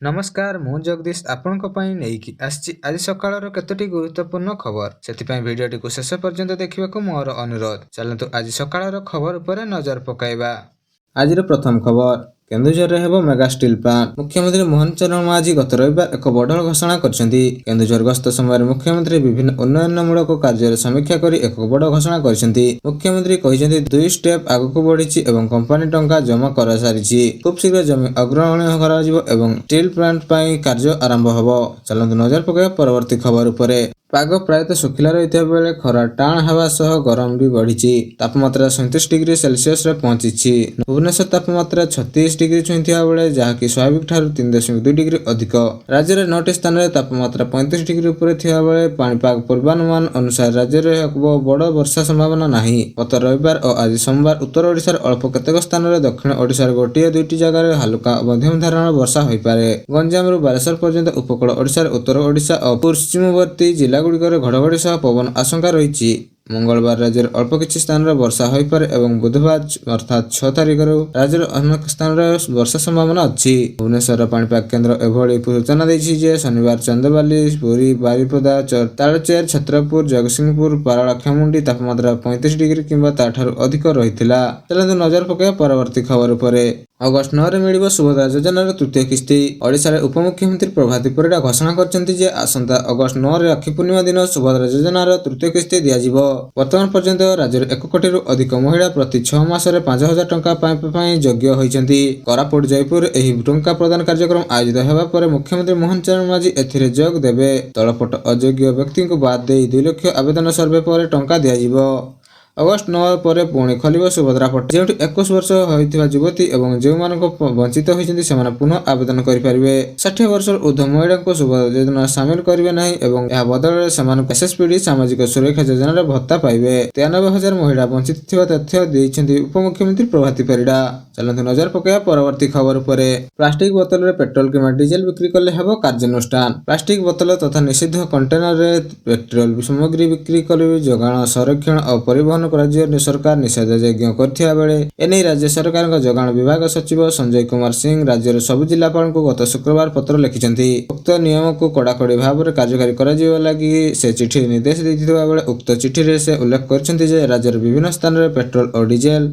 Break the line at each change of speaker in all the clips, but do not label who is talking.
नमस्कार मु जगदीश आपणक पई नेइकी आछि आज सकाळर केतोटी गुरुत्वपूर्ण खबर सेतिपई भिडियोटी को शेष पर्यंत देखिबाकू मोर अनुरोध। चलंतु आज सकाळर खबर उपरे नजर पकाइबा। आजिर प्रथम खबर केन्दुझर हेबो मेगा स्टील प्लांट। मुख्यमंत्री मोहन चरण माझी गत रविवार एक बड़ घोषणा करछन्ती। केन्दुझर गस्त समय मुख्यमंत्री विभिन्न उन्नयनमूलक कार्य समीक्षा करी एक बड़ घोषणा करछन्ती। मुख्यमंत्री कहिसेंती 2 स्टेप आगकू बढ़िछि एवं कंपनी टंका जमा कर सारिछि। खूब शीघ्र जमी अग्रहण कराजिबो एवं स्टील प्लांट पई कार्य आरंभ हबो। चलंतु नजर पकाइबा परवर्ती खबर उपरे। पाग प्रायतः सुखिला रहिता बेले खरा टाण हेबा सह गरम भी बढ़िछि। तापमात्रा 37 डिग्री सेल्सियस रे पहुंचिछि। भुवनेश्वर तापमात्रा 36 डिग्री छुइथिया बेले जहाकि स्वाभाविक ठारू 3.2 डिग्री अधिक। राज्य रे 9 स्थान रे तापमात्रा 35 डिग्री ऊपर थिया बेले पाणीपाग पूर्वानुमान अनुसार राज्य रे हकबो बड़ वर्षा संभावना नाही। गत रविवार और आज सोमवार उत्तर ओडिसा रे अल्प केतेक स्थान रे दक्षिण ओडिसा रे गोटिए दुईटी जगह रे हल्का मध्यम धरणर वर्षा होई पारे। गंजाम रु बालेश्वर पर्यंत उपकूल ओडिसा रे उत्तर ओडिसा और पश्चिमवर्ती जिला गुड़िकर घड़घड़ी सह पवन आशंका रही। मंगलवार राज्य अल्प किछि स्थान रे वर्षा होई पारे एवं बुधवार अर्थात 6 तारिख राज्य अनेक स्थान रे वर्षा संभावना अछि। भुवनेश्वर पाणीपाग केन्द्र एभଳି सूचना दैछि जे शनिवार चंदबाली पुरी बारिपदा तालचेर छत्रपुर जगतसिंहपुर पारलाखेमुंडी तापमात्रा 35 डिग्री किंबा ताठारु अधिक रहिथिला। चलंतु नजर पकाइबा परवर्ती खबर उपरे। अगस्त 9 रे मिलिबो सुभद्रा योजनार तृतीय किस्ती। ओडिशा रे उपमुख्यमंत्री प्रभाती परिडा घोषणा करछन्ती जे आसंता अगस्त 9 रे राखी पूर्णिमा दिन सुभद्रा योजनार तृतीय किस्ती दिया जिवो। वर्तमान पर्यंत राज्य रे 1 कोटी रु अधिक महिला प्रति 6 मास रे 5000 टंका पाई योग्य होइछन्ती। कोरापुट जयपुर एही टंका प्रदान कार्यक्रम आयोजित हेबा परे मुख्यमंत्री मोहन चरण माझी एथिरे जोग देबे। तळपट अयोग्य व्यक्ति को बाद दे 2 लाख आवेदन सर्वे पर टंका दिया जिवो। अगस्त 9 पर पुणी खोलिबो सुभद्रा पोर्टल जेउठी 21 वर्ष होइथिबा युवती एवं जे मानको वंचित होइछन्ती सेमाने पुनः आवेदन करि परिबे। 60 वर्ष ऊर्ध्व महिला को सुभद्रा योजना शामिल करिवे नाही एवं या बदଳରେ सेमानको एसएसपीडी सामाजिक सुरक्षा योजना रे भत्ता पाइबे। 93,000 महिला वंचित थिबा तथ्य दैछन्ती उपमुख्यमंत्री प्रभाती परिडा। चलंतु नजर पकाइबा परवर्ती खबर उपरे। प्लास्टिक बोतल रे पेट्रोल किंवा डीजल बिक्री कले हेबो कार्यानुष्ठान। प्लास्टिक बोतल तथा निषिद्ध कंटेनर रे पेट्रोल सामग्री बिक्री कले जोगाण संरक्षण और परिवहन राज्य सरकार निषेधाज्ञा करथिया बेले एनै राज्य सरकार जोगाण विभाग सचिव संजय कुमार सिंह राज्यर सब जिलापाल को गत शुक्रवार पत्र लिखिछन्ती। उक्त नियम को कड़ाकड़ी भाव में कार्यकारी कराजिबा लागि से चिठी निर्देश दैथिबा बेले उक्त चिठी रे से उल्लेख करछन्ती जे राज्यर विभिन्न स्थान रे पेट्रोल और डीजल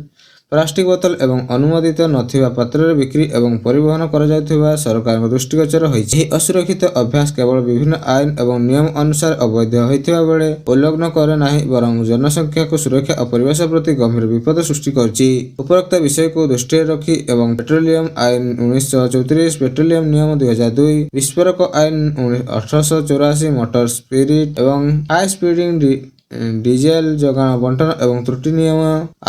प्लास्टिक बोतल एवं अनुमोदित नथिबा पात्र बिक्री एवं परिवहन करा जाउथिबा सरकार दृष्टिगोचर होइछि। एही असुरक्षित अभ्यास केवल विभिन्न आईन एवं नियम अनुसार अवैध होइथिबा बेले उल्लंघन करे नाही बरं जनसंख्या को सुरक्षा और परिवेश प्रति गंभीर विपद सृष्टि करछि। उपरोक्त विषय को दृष्टि रखी एवं पेट्रोलियम आईन 1934 पेट्रोलियम नियम 2002 विस्फोरक आईन 1884 मोटर स्पिरिट एवं हाई स्पीडिंग डीजल जोगाण बंटन एवं त्रुटि नियम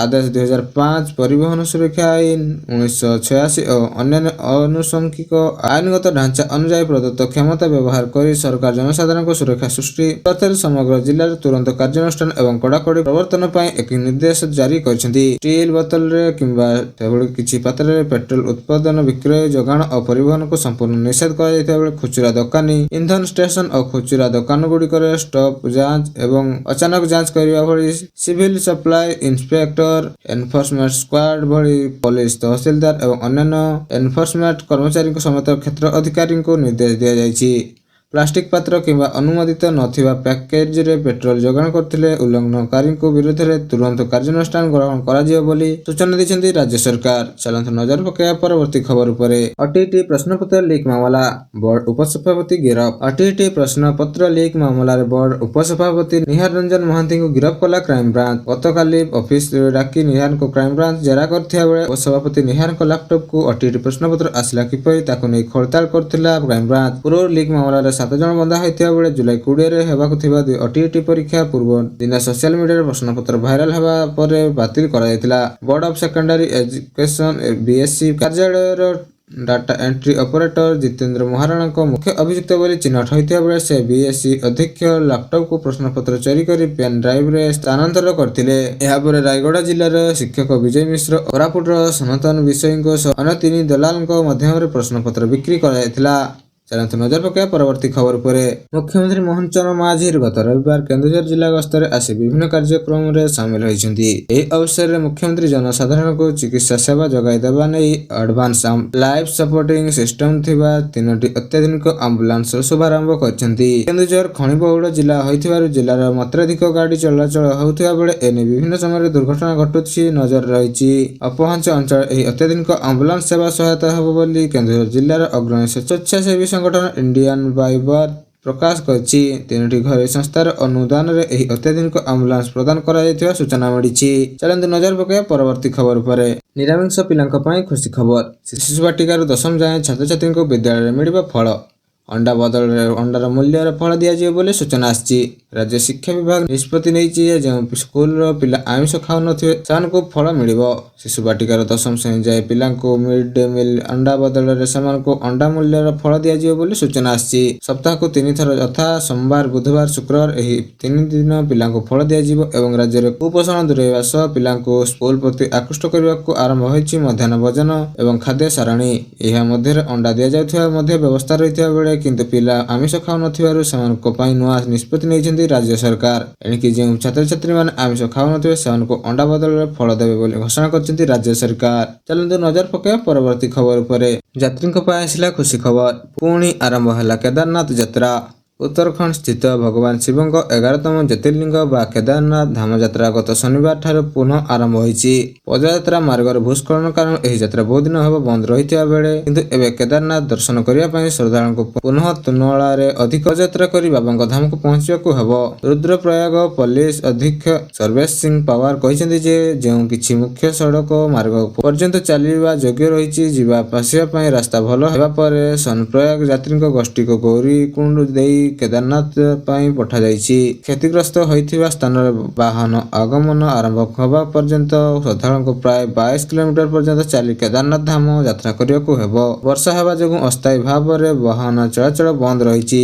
आदेश 2005 परिवहन सुरक्षा आईन 1986 और अन्य आनुषंगिक आईनगत ढांचा अनुसार प्रदत्त क्षमता व्यवहार कर सरकार जनसाधारण को सुरक्षा सृष्टि करते समग्र जिले तुरंत कार्यानुष्ठान एवं कड़ाकड़ी प्रवर्तन पर एक निर्देश जारी करछन्ती। स्टील बोतल रे किंबा तेभଳି किछि पात्र रे पेट्रोल उत्पादन विक्रय जोगाण और परिवहन को संपूर्ण निषेध कर जायता बेले खुचरा दुकानी इंधन स्टेशन और खुचरा दुकान गुडी करे स्टॉप जांच एवं अचानक जांच करिया भଳି civil supply inspector enforcement squad भଳି पुलिस तहसीलदार एवं अन्य एनफोर्समेंट कर्मचारी को समेत क्षेत्र अधिकारी को निर्देश दिया जायछि। प्लास्टिक पात्र किंबा अनुमोदित नथिबा पैकेज रे पेट्रोल जोगाण करथिले उल्लंघनकारी को विरुद्ध रे तुरंत कार्यानुष्ठान ग्रहण करा जियो बोली सूचना दैछन्ती राज्य सरकार। चलंत नजर पकाइबा परवर्ती खबर उपरे। अटीटी प्रश्नपत्र लीक मामला बोर्ड उपसभापति गिरफ। अटीटी प्रश्नपत्र लीक मामला रे बोर्ड उपसभापति निहार रंजन महांती को गिरफ कला क्राइम ब्रांच। गतकाली ऑफिस डाकी निहार को क्राइम ब्रांच जेरा करथिया बेले उपसभापति निहार को लैपटॉप को अटीटी प्रश्नपत्र आसला किपरि ताको नै खड़ताल करथिला क्राइम ब्रांच। पूर्व लीक मामला रे 7 जन बंधा होइथिया बेले जुलाई 20 रे हेबाकु थिबा अटीटी परीक्षा पूर्व दिन सोशल मीडिया रे प्रश्नपत्र भाइराल हेबा परे बातिल करा जायतिला। Board of secondary education BSC कार्यालय रो data entry operator Jitendra Maharana को मुख्य अभियुक्त बोली चिन्हट होइथिया बेले से बीएससी अध्यक्ष लैपटॉप को प्रश्नपत्र चोरी करी पेन ड्राइव रे स्थानांतर करथिले। एहा परे रायगढ़ जिल्ला रे शिक्षक विजय मिश्र कोरापुट रो सनातन विषय को अन्य 3 दलाल को माध्यम रे प्रश्नपत्र बिक्री करा जायतिला। ଚାଲନ୍ତୁ ନଜର ପକାଇବା ପରବର୍ତ୍ତୀ ଖବର ଉପରେ। ମୁଖ୍ୟମନ୍ତ୍ରୀ ମୋହନ ଚରଣ ମାଝୀ ଗତ ରବିବାର କେନ୍ଦୁଝର ଜିଲ୍ଲା ଗସ୍ତରେ ଆସି ବିଭିନ୍ନ କାର୍ଯ୍ୟକ୍ରମରେ ସାମିଲ ହୋଇଛନ୍ତି। ଏହି ଅବସରରେ ମୁଖ୍ୟମନ୍ତ୍ରୀ ଜନସାଧାରଣଙ୍କୁ ଚିକିତ୍ସା ସେବା ଯୋଗାଇ ଦେବା ନେଇ ଆଡଭାନ୍ସ ଲାଇଫ୍ ସପୋର୍ଟିଂ ସିଷ୍ଟମ ଥିବା 3ଟି ଅତ୍ୟାଧୁନିକ ଆମ୍ବୁଲାନ୍ସର ଶୁଭାରମ୍ଭ କରିଛନ୍ତି। କେନ୍ଦୁଝର ଖଣିବହୁଳ ଜିଲ୍ଲା ହୋଇଥିବାରୁ ଜିଲ୍ଲାର ମାତ୍ରାଧିକ ଗାଡ଼ି ଚଳାଚଳ ହେଉଥିବା ବେଳେ ଏନେଇ ବିଭିନ୍ନ ସମୟରେ ଦୁର୍ଘଟଣା ଘଟୁଛି ନଜର ରହିଛି। ଅପହଞ୍ଚ ଅଞ୍ଚଳ ଏହି ଅତ୍ୟାଧୁନିକ ଆମ୍ବୁଲାନ୍ସ ସେବା ସହାୟତା ହେବ ବୋଲି କେନ୍ଦୁଝର ଜିଲ୍ଲାର ଅଗ୍ରଣୀ ସ୍ୱେଚ୍ଛାସେବୀ ସଂଗଠନ ଇଣ୍ଡିଆନ ବାଇବାର ପ୍ରକାଶ କରିଛି। 3ଟି ଘରୋଇ ସଂସ୍ଥାର ଅନୁଦାନରେ ଏହି ଅତ୍ୟାଧୁନିକ ଆମ୍ବୁଲାନ୍ସ ପ୍ରଦାନ କରାଯାଇଥିବା ସୂଚନା ମିଳିଛି। ଚାଲନ୍ତୁ ନଜର ପକାଇବା ପରବର୍ତ୍ତୀ ଖବର ଉପରେ। ନିରାମିଷ ପିଲାଙ୍କ ପାଇଁ ଖୁସି ଖବର। ଶିଶୁ ବାଟିକାରୁ ଦଶମ ଯାଏଁ ଛାତ୍ରଛାତ୍ରୀଙ୍କୁ ବିଦ୍ୟାଳୟରେ ମିଳିବ ଫଳ। ଅଣ୍ଡା ବଦଳରେ ଅଣ୍ଡାର ମୂଲ୍ୟର ଫଳ ଦିଆଯିବ ବୋଲି ସୂଚନା ଆସିଛି। ରାଜ୍ୟ ଶିକ୍ଷା ବିଭାଗ ନିଷ୍ପତ୍ତି ନେଇଛି ଯେ ଯେଉଁ ସ୍କୁଲର ପିଲା ଆମିଷ ଖାଉନଥିବେ ସେମାନଙ୍କୁ ଫଳ ମିଳିବ। ଶିଶୁ ବାଟିକାର ଦଶମ ଶ୍ରେଣୀ ଯାଏ ପିଲାଙ୍କୁ ମିଡ୍ ଡେ ମିଲ୍ ଅଣ୍ଡା ବଦଳରେ ସେମାନଙ୍କୁ ଅଣ୍ଡା ମୂଲ୍ୟର ଫଳ ଦିଆଯିବ ବୋଲି ସୂଚନା ଆସିଛି। ସପ୍ତାହକୁ 3 ଥର ଯଥା ସୋମବାର, ବୁଧବାର, ଶୁକ୍ରବାର ଏହି 3 ଦିନ ପିଲାଙ୍କୁ ଫଳ ଦିଆଯିବ ଏବଂ ରାଜ୍ୟରେ କୁପୋଷଣ ଦୂରେଇବା ସହ ପିଲାଙ୍କୁ ସ୍କୁଲ ପ୍ରତି ଆକୃଷ୍ଟ କରିବାକୁ ଆରମ୍ଭ ହୋଇଛି ମଧ୍ୟାହ୍ନ ଭୋଜନ ଏବଂ ଖାଦ୍ୟ ସାରଣୀ। ଏହା ମଧ୍ୟରେ ଅଣ୍ଡା ଦିଆଯାଉଥିବା ମଧ୍ୟ ବ୍ୟବସ୍ଥା ରହିଥିବା ବେଳେ କିନ୍ତୁ ପିଲା ଆମିଷ ଖାଉନଥିବାରୁ ସେମାନଙ୍କ ପାଇଁ ନୂଆ ନିଷ୍ପତ୍ତି ନେଇଛନ୍ତି ରାଜ୍ୟ ସରକାର। ଏଣିକି ଯେଉଁ ଛାତ୍ରଛାତ୍ରୀମାନେ ଆମିଷ ଖାଉନଥିବେ ସେମାନଙ୍କୁ ଅଣ୍ଡା ବଦଳରେ ଫଳ ଦେବେ ବୋଲି ଘୋଷଣା କରିଛନ୍ତି ରାଜ୍ୟ ସରକାର। ଚାଲନ୍ତୁ ନଜର ପକାଇବା ପରବର୍ତ୍ତୀ ଖବର ଉପରେ। ଯାତ୍ରୀଙ୍କ ପାଇଁ ଆସିଲା ଖୁସି ଖବର। ପୁଣି ଆରମ୍ଭ ହେଲା କେଦାରନାଥ ଯାତ୍ରା। ଉତ୍ତରାଖଣ୍ଡ ସ୍ଥିତ ଭଗବାନ ଶିବଙ୍କ 11ତମ ଜ୍ୟୋତିର୍ଲିଙ୍ଗ ବା କେଦାରନାଥ ଧାମ ଯାତ୍ରା ଗତ ଶନିବାର ଠାରୁ ପୁନଃ ଆରମ୍ଭ ହୋଇଛି। ପଦଯାତ୍ରା ମାର୍ଗର ଭୂସ୍ଖଳନ କାରଣରୁ ଏହି ଯାତ୍ରା ବହୁ ଦିନ ହେବ ବନ୍ଦ ରହିଥିବା ବେଳେ କିନ୍ତୁ ଏବେ କେଦାରନାଥ ଦର୍ଶନ କରିବା ପାଇଁ ଶ୍ରଦ୍ଧାଳୁଙ୍କୁ ପୁନଃ ତୁଳନାରେ ଅଧିକ ଯାତ୍ରା କରି ବାବାଙ୍କ ଧାମକୁ ପହଞ୍ଚିବାକୁ ହେବ। ରୁଦ୍ରପ୍ରୟାଗ ପୋଲିସ ଅଧୀକ୍ଷକ ସର୍ବେଶ ସିଂ ପାୱାର କହିଛନ୍ତି ଯେ ଯେଉଁ କିଛି ମୁଖ୍ୟ ସଡ଼କ ମାର୍ଗ ପର୍ଯ୍ୟନ୍ତ ଚାଲିବା ଯୋଗ୍ୟ ରହିଛି, ଯିବା ଆସିବା ପାଇଁ ରାସ୍ତା ଭଲ ହେବା ପରେ ସୋନପ୍ରୟାଗ ଯାତ୍ରୀଙ୍କ ଗୋଷ୍ଠୀକୁ ଗୌରୀକୁଣ୍ଡ ଦେଇ କେଦାରନାଥ ପାଇଁ ପଠାଯାଇଛି। କ୍ଷତିଗ୍ରସ୍ତ ହୋଇଥିବା ସ୍ଥାନରେ ବାହନ ଆଗମନ ଆରମ୍ଭ ହେବା ପର୍ଯ୍ୟନ୍ତ ଶ୍ରଦ୍ଧାଳୁଙ୍କୁ ପ୍ରାୟ 22 କିଲୋମିଟର ପର୍ଯ୍ୟନ୍ତ ଚାଲି କେଦାରନାଥ ଧାମ ଯାତ୍ରା କରିବାକୁ ହେବ। ବର୍ଷା ହେବା ଯୋଗୁଁ ଅସ୍ଥାୟୀ ଭାବରେ ବାହନ ଚଳାଚଳ ବନ୍ଦ ରହିଛି।